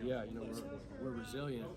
Yeah, we're resilient.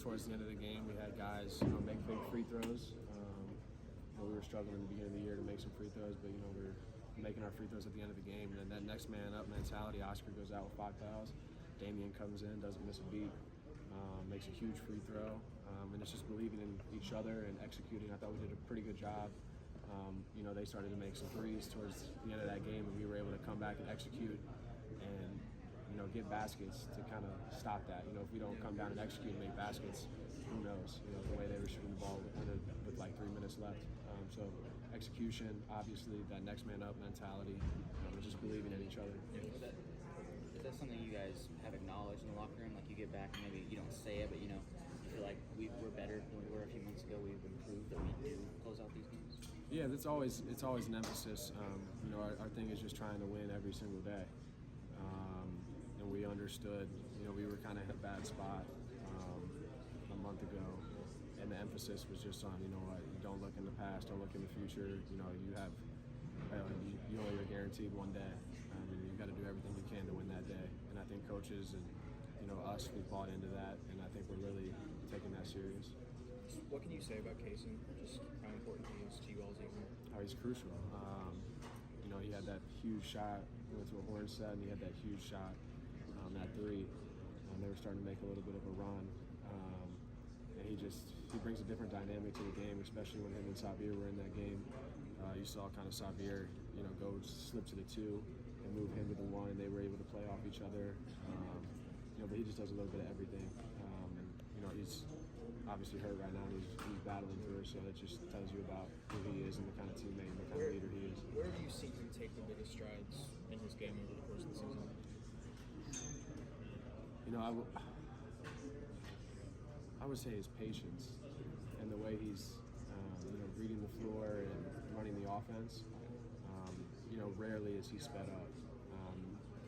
Towards the end of the game, we had guys make big free throws. We were struggling in the beginning of the year to make some free throws, but we were making our free throws at the end of the game. And then that next man up mentality, Oscar goes out with 5 fouls. Damian comes in, doesn't miss a beat, makes a huge free throw. And it's just believing in each other and executing. I thought we did a pretty good job. They started to make some threes towards the end of that game, and we were able to come back and execute and get baskets to kind of stop that. If we don't come down and execute and make baskets, who knows? The way they were shooting the ball with like 3 minutes left. So execution, obviously, that next man up mentality, and just believing in each other. Is that something you guys have acknowledged in the locker room? Like you get back and maybe you don't say it, but you feel like we're better than we were a few months ago. We've improved that we do close out these games. Yeah, it's always an emphasis. Our thing is just trying to win every single day. And we understood, we were kind of in a bad spot a month ago, and the emphasis was just on, you don't look in the past, don't look in the future. You only are guaranteed one day. You've got to do everything you can to win that day. And I think coaches and us, we bought into that, and I think we're really taking that serious. What can you say about Cason? Just how important he is to you all as a team? Oh, he's crucial. He had that huge shot, went to a horn set, and he had that huge shot, that three. They were starting to make a little bit of a run. And he brings a different dynamic to the game, especially when him and Xavier were in that game. You saw kind of Xavier, go slip to the 2 and move him to the 1, and they were able to play off each other. But he just does a little bit of everything. He's obviously hurt right now, and he's battling through it, so that just tells you about who he is and the kind of teammate and the kind of leader he is. Where have you seen him take the biggest strides in his game over the course of the season? I would say his patience and the way he's, reading the floor and running the offense. Rarely is he sped up.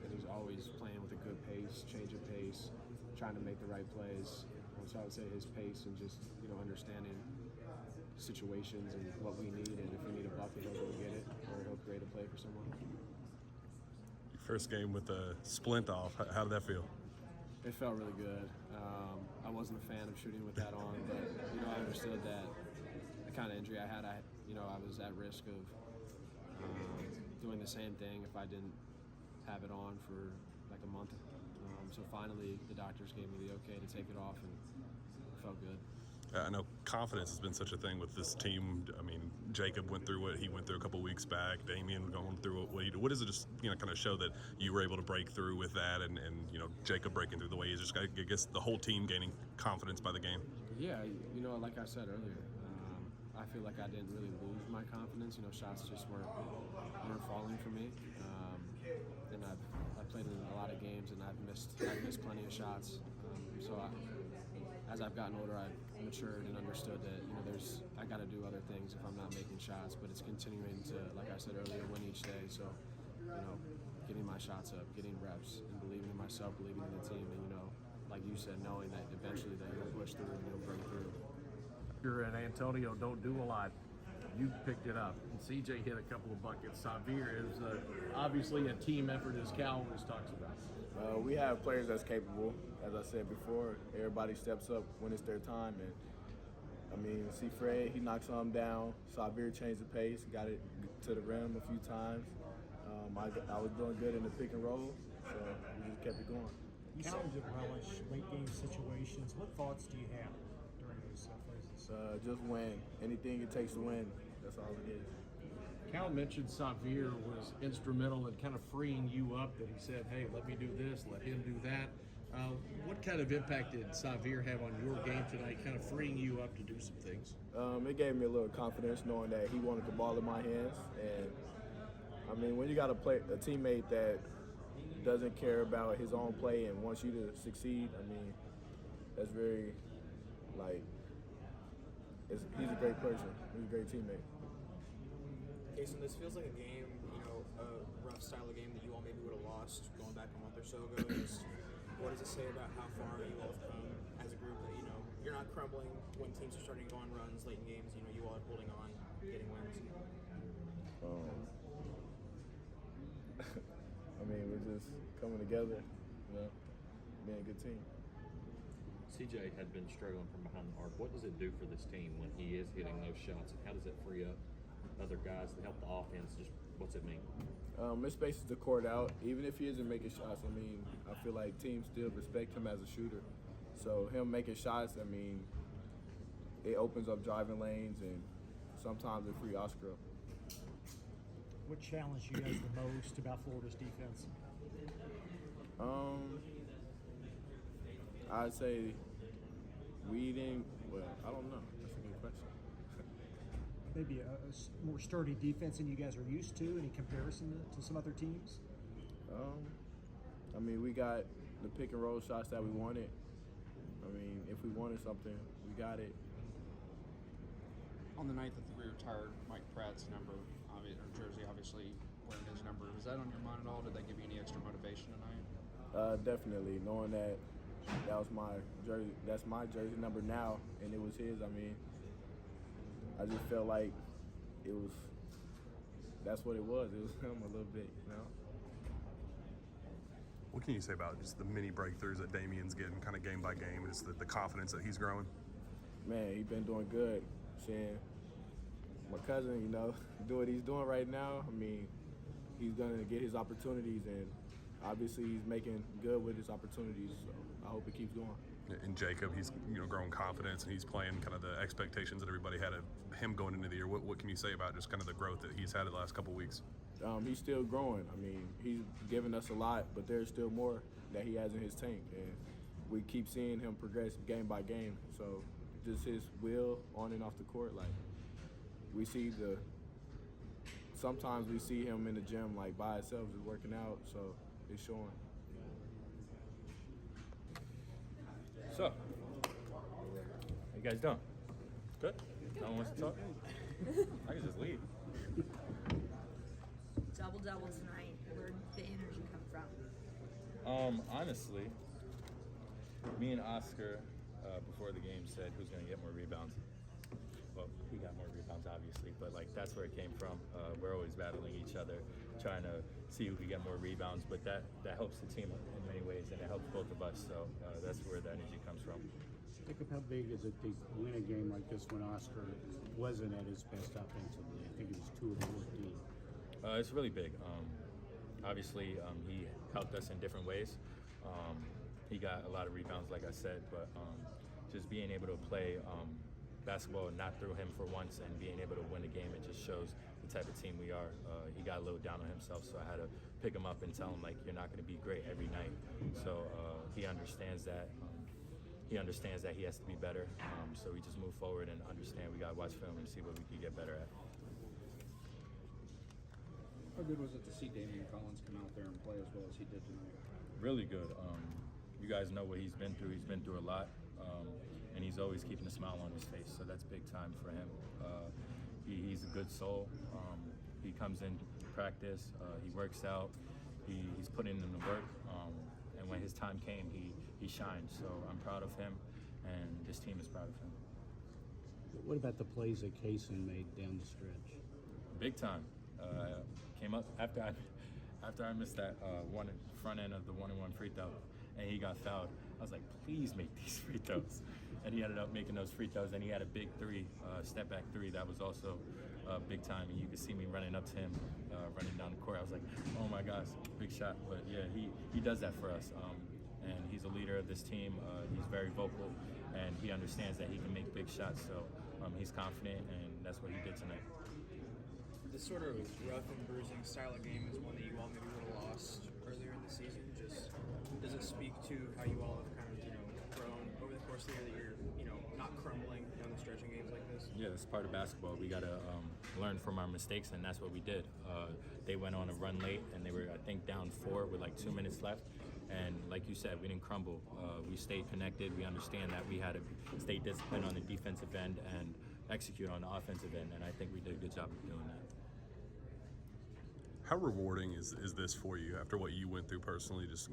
And he's always playing with a good pace, change of pace, trying to make the right plays. So I would say his pace and just, understanding situations and what we need. And if we need a bucket, he'll go get it, or he'll create a play for someone. Your first game with a splint off, how did that feel? It felt really good. I wasn't a fan of shooting with that on, but I understood that the kind of injury I had, I was at risk of doing the same thing if I didn't have it on for like a month. So finally, the doctors gave me the okay to take it off, and it felt good. I know confidence has been such a thing with this team. Jacob went through what he went through a couple weeks back. Damian going through what he did. What does it just kind of show that you were able to break through with that, and Jacob breaking through the way he's just, I guess, the whole team gaining confidence by the game? Yeah, like I said earlier, I feel like I didn't really lose my confidence. Shots just weren't falling for me. And I've played in a lot of games, and I've missed plenty of shots. As I've gotten older, I've matured and understood that I got to do other things if I'm not making shots. But it's continuing to, like I said earlier, win each day. So, getting my shots up, getting reps, and believing in myself, believing in the team, and like you said, knowing that eventually that you'll push through and you'll break through. You're at Antonio, don't do a lot. You picked it up. And CJ hit a couple of buckets. Xavier is obviously a team effort, as Cal always talks about. We have players that's capable. As I said before, everybody steps up when it's their time. And see Fred, he knocked some down. Xavier changed the pace, got it to the rim a few times. I was doing good in the pick and roll, so we just kept it going. You seem to relish late game situations. What thoughts do you have during those phases? Just win. Anything it takes to win, that's all it is. Cal mentioned Xavier was instrumental in kind of freeing you up, that he said, hey, let me do this, let him do that. What kind of impact did Xavier have on your game tonight, kind of freeing you up to do some things? It gave me a little confidence knowing that he wanted the ball in my hands. And, when you got a teammate that doesn't care about his own play and wants you to succeed, that's very, he's a great person. He's a great teammate. Cason, this feels like a game, a rough style of game that you all maybe would have lost going back a month or so ago. What does it say about how far you all have come as a group that, you're not crumbling when teams are starting to go on runs late in games, you all are holding on, getting wins? We're just coming together, being a good team. CJ had been struggling from behind the arc. What does it do for this team when he is hitting those shots? And how does it free up other guys to help the offense? Just what's it mean? It spaces the court out. Even if he isn't making shots, I mean, I feel like teams still respect him as a shooter. So him making shots, I mean, it opens up driving lanes and sometimes it free Oscar up. What challenged you guys the most about Florida's defense? I'd say we didn't. Well, I don't know. That's a good question. Maybe more sturdy defense than you guys are used to in comparison to some other teams? I mean, we got the pick and roll shots that we wanted. I mean, if we wanted something, we got it. On the night that we retired Mike Pratt's number, or jersey, obviously wearing his number, was that on your mind at all? Did that give you any extra motivation tonight? Definitely, knowing that that was my jersey. That's my jersey number now, and it was his. I mean, I just felt like it was. That's what it was. It was him a little bit, you know. What can you say about just the mini breakthroughs that Damien's getting kind of game by game, just the confidence that he's growing? Man, he's been doing good. Seeing my cousin, you know, do what he's doing right now, I mean, he's going to get his opportunities, and obviously he's making good with his opportunities, so I hope it keeps going. And Jacob, he's growing confidence, and he's playing kind of the expectations that everybody had of him going into the year. What can you say about just kind of the growth that he's had the last couple of weeks? He's still growing. I mean, he's given us a lot, but there's still more that he has in his tank, and we keep seeing him progress game by game. So just his will on and off the court, like we see sometimes we see him in the gym like by himself just working out, so it's showing. So, how you guys doing? Good? No one wants to talk? I can just leave. Double tonight. Where'd the energy come from? Honestly, me and Oscar before the game said who's going to get more rebounds. Well, he got more rebounds, obviously, but like that's where it came from. We're always battling each other, trying to see who can get more rebounds, but that helps the team in many ways, and it helps both of us. So that's where the energy comes from. Jacob, how big is it to win a game like this when Oscar wasn't at his best offensively? I think it was 2 of 14. It's really big. Obviously, he helped us in different ways. He got a lot of rebounds, like I said, but just being able to play basketball not through him for once and being able to win a game, it just shows the type of team we are. He got a little down on himself, so I had to pick him up and tell him, like, you're not going to be great every night. So he understands that. He understands that he has to be better. So we just move forward and understand we got to watch film and see what we can get better at. How good was it to see Damian Collins come out there and play as well as he did tonight? Really good. You guys know what he's been through. He's been through a lot, and he's always keeping a smile on his face, so that's big time for him. He's a good soul. He comes in practice. He works out. He's putting in the work, and when his time came, he shined. So I'm proud of him, and this team is proud of him. What about the plays that Cason made down the stretch? Big time. Came up after I missed that one front end of the 1-and-1 free throw, and he got fouled. I was like, please make these free throws, and he ended up making those free throws. And he had a big three, step back three that was also big time. And you could see me running up to him, running down the court. I was like, oh my gosh, big shot. But yeah, he does that for us, and he's a leader of this team. He's very vocal, and he understands that he can make big shots. So he's confident, and that's what he did tonight. This sort of rough and bruising style of game is one that you all maybe would have lost earlier in the season. Just does it speak to how you all have kind of grown over the course of the year that you're not crumbling down the stretch in games like this? Yeah, it's part of basketball. We got to learn from our mistakes, and that's what we did. They went on a run late, and they were, I think, down 4 with like 2 minutes left. And like you said, we didn't crumble. We stayed connected. We understand that we had to stay disciplined on the defensive end and execute on the offensive end, and I think we did a good job of doing that. How rewarding is this for you after what you went through personally, just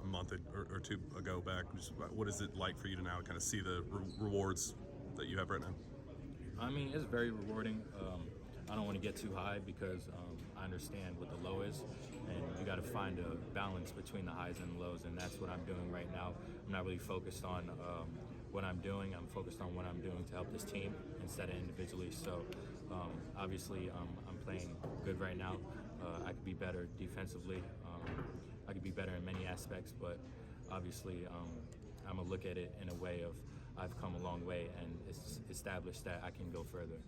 a month or 2 ago back? Just what is it like for you to now kind of see the rewards that you have right now? I mean, it's very rewarding. I don't want to get too high because I understand what the low is, and you got to find a balance between the highs and lows, and that's what I'm doing right now. I'm not really focused on what I'm doing. I'm focused on what I'm doing to help this team instead of individually. So obviously I'm playing good right now. I could be better defensively. I could be better in many aspects, but obviously I'm gonna look at it in a way of I've come a long way and it's established that I can go further.